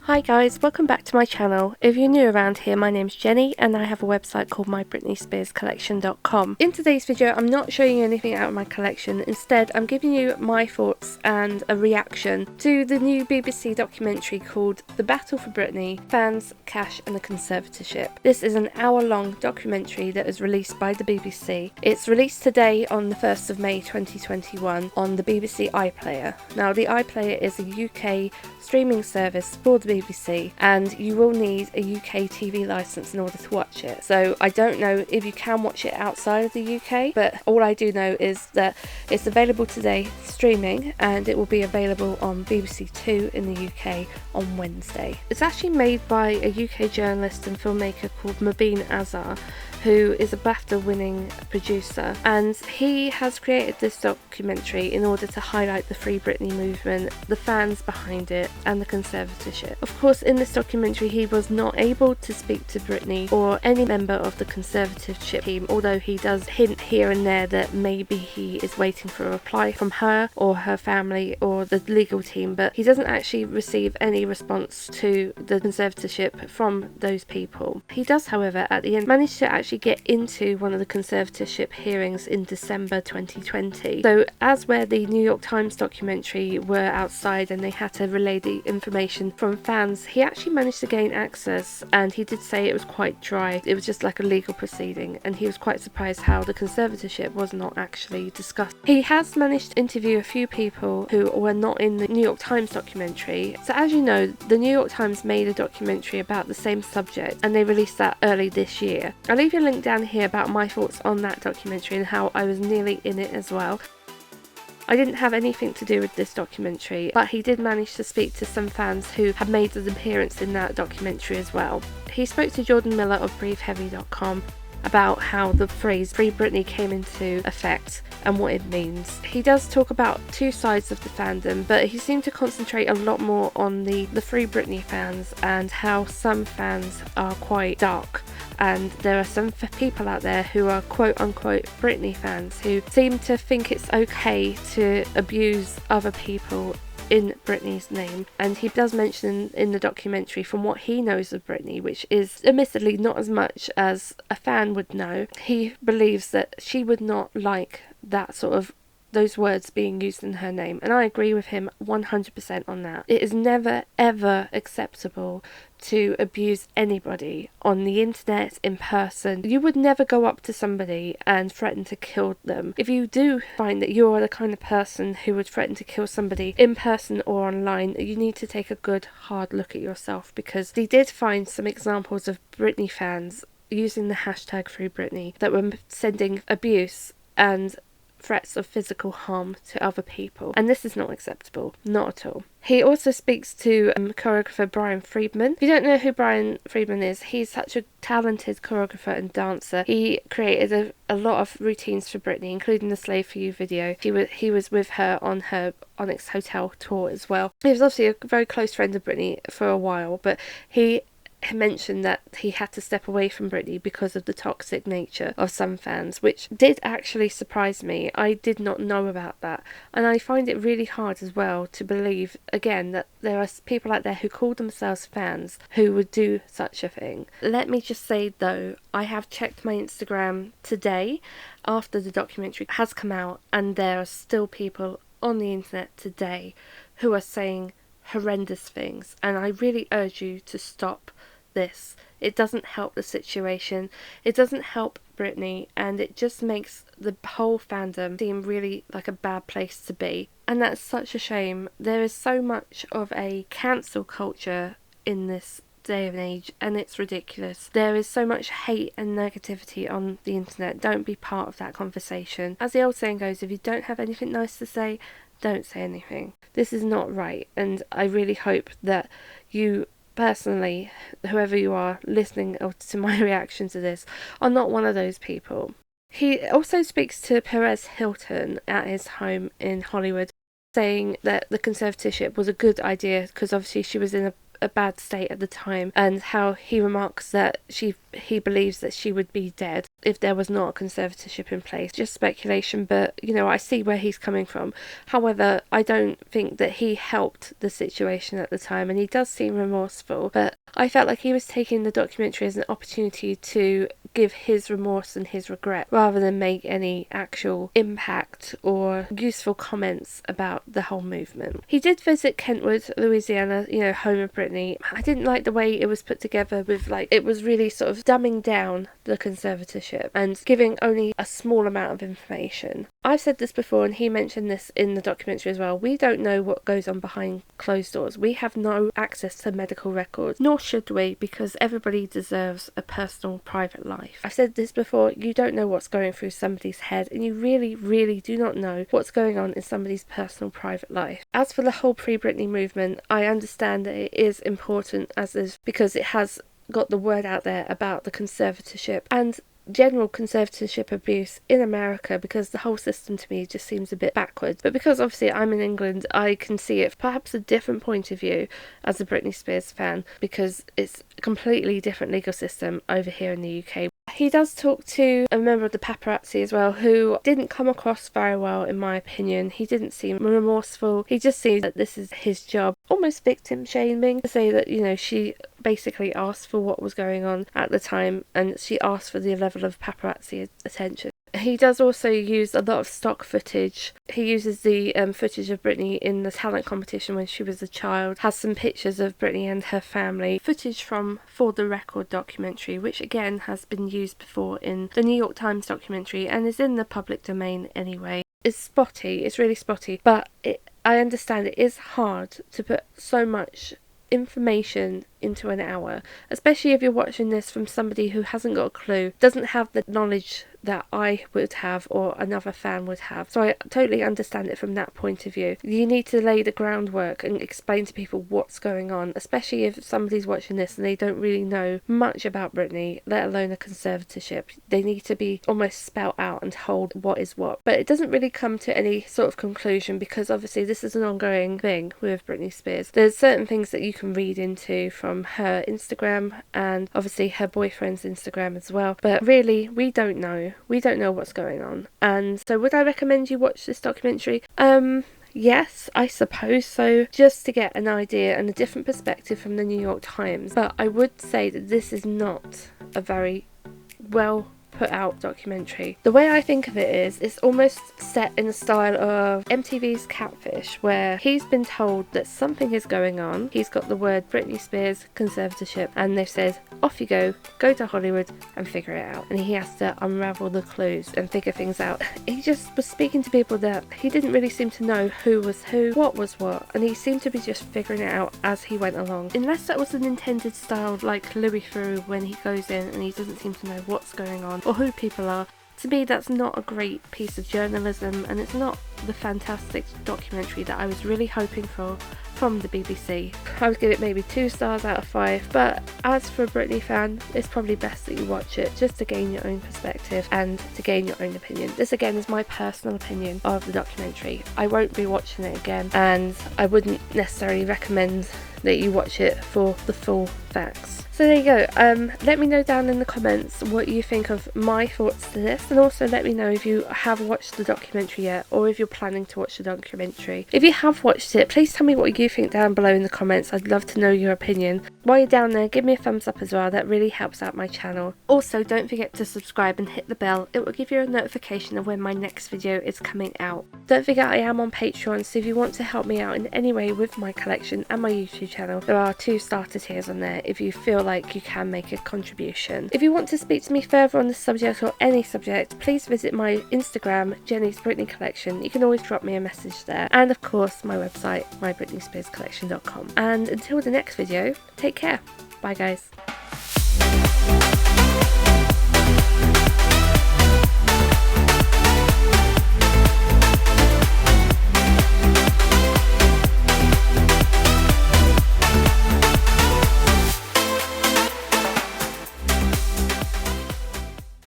Hi guys, welcome back to my channel. If you're new around here, my name's Jenny and I have a website called mybritneyspearscollection.com. In today's video, I'm not showing you anything out of my collection. Instead, I'm giving you my thoughts and a reaction to the new BBC documentary called The Battle for Britney, Fans, Cash and the Conservatorship. This is an hour-long documentary that was released by the BBC. It's released today on the 1st of May 2021 on the BBC iPlayer. Now, the iPlayer is a UK streaming service for the BBC, and you will need a UK TV license in order to watch it. So I don't know if you can watch it outside of the UK, but all I do know is that it's available today streaming, and it will be available on BBC Two in the UK on Wednesday. It's actually made by a UK journalist and filmmaker called Mobeen Azhar, who is a BAFTA winning producer, and he has created this documentary in order to highlight the Free Britney movement, the fans behind it and the conservatorship. Of course, in this documentary he was not able to speak to Britney or any member of the conservatorship team, although he does hint here and there that maybe he is waiting for a reply from her or her family or the legal team, but he doesn't actually receive any response to the conservatorship from those people. He does, however, at the end manage to actually get into one of the conservatorship hearings in December 2020. So as where the New York Times documentary were outside and they had to relay the information from fans, he actually managed to gain access, and he did say it was quite dry. It was just like a legal proceeding, and he was quite surprised how the conservatorship was not actually discussed. He has managed to interview a few people who were not in the New York Times documentary. So as you know, the New York Times made a documentary about the same subject and they released that early this year. I'll leave you a link down here about my thoughts on that documentary and how I was nearly in it as well. I didn't have anything to do with this documentary, but he did manage to speak to some fans who had made an appearance in that documentary as well. He spoke to Jordan Miller of BreatheHeavy.com about how the phrase Free Britney came into effect and what it means. He does talk about two sides of the fandom, but he seemed to concentrate a lot more on the Free Britney fans and how some fans are quite dark, and there are some people out there who are quote unquote Britney fans who seem to think it's okay to abuse other people in Britney's name. And he does mention in the documentary, from what he knows of Britney, which is admittedly not as much as a fan would know, he believes that she would not like that sort of those words being used in her name, and I agree with him 100% on that. It is never ever acceptable to abuse anybody on the internet, in person. You would never go up to somebody and threaten to kill them. If you do find that you're the kind of person who would threaten to kill somebody in person or online, you need to take a good hard look at yourself, because he did find some examples of Britney fans using the hashtag Free Britney that were sending abuse and threats of physical harm to other people, and this is not acceptable, not at all. He also speaks to choreographer Brian Friedman. If you don't know who Brian Friedman is, he's such a talented choreographer and dancer. He created a lot of routines for Britney, including the Slave For You video. He was with her on her Onyx Hotel tour as well. He was obviously a very close friend of Britney for a while, but he mentioned that he had to step away from Britney because of the toxic nature of some fans, which did actually surprise me. I did not know about that, and I find it really hard as well to believe, again, that there are people out there who call themselves fans who would do such a thing. Let me just say though, I have checked my Instagram today after the documentary has come out, and there are still people on the internet today who are saying horrendous things, and I really urge you to stop this. It doesn't help the situation, it doesn't help Britney, and it just makes the whole fandom seem really like a bad place to be, and that's such a shame. There is so much of a cancel culture in this day and age, and it's ridiculous. There is so much hate and negativity on the internet. Don't be part of that conversation. As the old saying goes, if you don't have anything nice to say, don't say anything. This is not right, and I really hope that you personally, whoever you are listening to my reaction to this, are not one of those people. He also speaks to Perez Hilton at his home in Hollywood, saying that the conservatorship was a good idea because obviously she was in a bad state at the time, and how he remarks that he believes that she would be dead if there was not a conservatorship in place. Just speculation, but you know, I see where he's coming from. However, I don't think that he helped the situation at the time, and he does seem remorseful, but I felt like he was taking the documentary as an opportunity to give his remorse and his regret rather than make any actual impact or useful comments about the whole movement. He did visit Kentwood, Louisiana, you know, home of Britney. I didn't like the way it was put together with, like, it was really sort of dumbing down the conservatorship and giving only a small amount of information. I've said this before, and he mentioned this in the documentary as well. We don't know what goes on behind closed doors. We have no access to medical records, nor should we, because everybody deserves a personal, private life. I've said this before, you don't know what's going through somebody's head, and you really, really do not know what's going on in somebody's personal, private life. As for the whole pre-Britney movement, I understand that it is important because it has got the word out there about the conservatorship and general conservatorship abuse in America, because the whole system to me just seems a bit backwards. But because obviously I'm in England, I can see it perhaps a different point of view as a Britney Spears fan, because it's a completely different legal system over here in the UK. He does talk to a member of the paparazzi as well, who didn't come across very well in my opinion. He didn't seem remorseful. He just seems that this is his job, almost victim shaming, to say that, you know, she basically asked for what was going on at the time and she asked for the level of paparazzi attention. He does also use a lot of stock footage. He uses the footage of Britney in the talent competition when she was a child, has some pictures of Britney and her family, footage from For the Record documentary, which again has been used before in the New York Times documentary and is in the public domain anyway. It's spotty, it's really spotty, but I understand it is hard to put so much information into an hour, especially if you're watching this from somebody who hasn't got a clue, doesn't have the knowledge that I would have or another fan would have. So I totally understand it from that point of view. You need to lay the groundwork and explain to people what's going on, especially if somebody's watching this and they don't really know much about Britney, let alone a conservatorship. They need to be almost spelled out and told what is what. But it doesn't really come to any sort of conclusion, because obviously this is an ongoing thing with Britney Spears. There's certain things that you can read into from her Instagram and obviously her boyfriend's Instagram as well, but really we don't know what's going on. And so would I recommend you watch this documentary? Yes, I suppose so, just to get an idea and a different perspective from the New York Times. But I would say that this is not a very well put out documentary. The way I think of it is, it's almost set in the style of MTV's Catfish, where he's been told that something is going on. He's got the word Britney Spears conservatorship, and they've said, off you go to Hollywood and figure it out. And he has to unravel the clues and figure things out. He just was speaking to people that he didn't really seem to know who was who, what was what, and he seemed to be just figuring it out as he went along. Unless that was an intended style like Louis Theroux, when he goes in and he doesn't seem to know what's going on or who people are. To me, that's not a great piece of journalism, and it's not the fantastic documentary that I was really hoping for from the BBC. I would give it maybe 2 stars out of 5, but as for a Britney fan, it's probably best that you watch it just to gain your own perspective and to gain your own opinion. This again is my personal opinion of the documentary. I won't be watching it again, and I wouldn't necessarily recommend that you watch it for the full facts. So there you go. Let me know down in the comments what you think of my thoughts to this, and also let me know if you have watched the documentary yet, or if you're planning to watch the documentary. If you have watched it, please tell me what you think down below in the comments. I'd love to know your opinion. While you're down there, give me a thumbs up as well. That really helps out my channel. Also, don't forget to subscribe and hit the bell. It will give you a notification of when my next video is coming out. Don't forget, I am on Patreon, so if you want to help me out in any way with my collection and my YouTube channel, there are 2 starter tiers on there if you feel like you can make a contribution. If you want to speak to me further on this subject or any subject, please visit my Instagram, Jenny's Britney Collection. You can always drop me a message there, and of course my website, mybritneyspearscollection.com. And until the next video, take care. Bye guys.